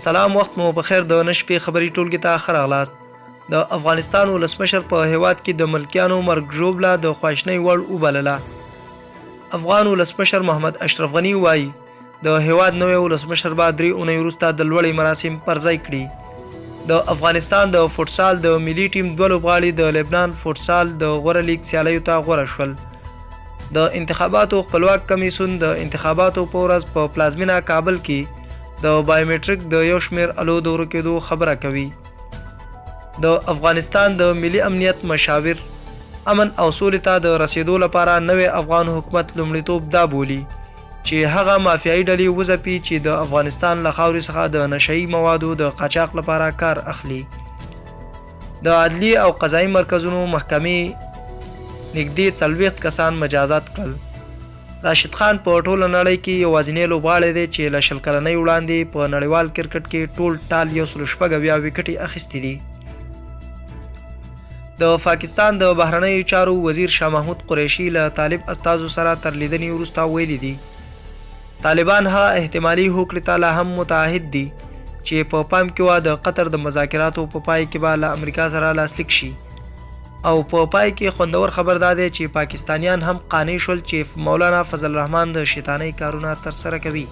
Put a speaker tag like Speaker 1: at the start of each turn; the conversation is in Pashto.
Speaker 1: سلام، وخت مو بخیر. د نن شپې خبري ټولګي ته ښه راغلاست. د افغانستان ولسمشر په هیواد کې د ملکیانو مرګ ژوبله د خواشینۍ وړ وبلله. افغان ولسمشر محمد اشرف غني وایي د هیواد نوی ولسمشر به 3 اونۍ وروسته د لوړې مراسم پر ځای کړي. د افغانستان د فوټسال د ملي ټیم 2 لوبغاړي د لبنان فوټسال د غوره لیګ سیالیو ته غوره شول. د انتخاباتو خپلواک کمیسیون د انتخاباتو په ورځ په پلازمینه کابل کې د بایومټریک د یو شمېر الو د ورکېدو خبره کوي. د افغانستان د ملي امنیت مشاور امن او سولې ته د رسیدو لپاره نوی افغان حکومت لومړیتوب دا بولي چې هغه مافیایي ډلې وځپي چې د افغانستان له خاورې څخه د نشهیي موادو د قاچاق لپاره کار اخلي. د عدلي او قضایي مرکزونو محکمې نږدې 40 کسان مجازات کړل. راشد خان په ټوله نړۍ کې یوازینی لوبغاړی دی چې له 20 کلنۍ وړاندې په نړیوال کرکټ کې ټول ټال 116 وکټې اخیستې دي. د پاکستان د بهرنیو چارو وزیر شاه محمود قریشي له طالب استازو سره تر لیدنې وروسته ویلي دي طالبان هغه احتمالي هوکړې ته لا هم متعهد دي چې په پام کې وه د قطر د مذاکراتو په پای کې به له امریکا سره لاسلیک شي. او په پای کې خوندور خبر دا دی چې پاکستانیان هم قانع شول چې مولانا فضل الرحمن د شیطانۍ کارونه ترسره کوي.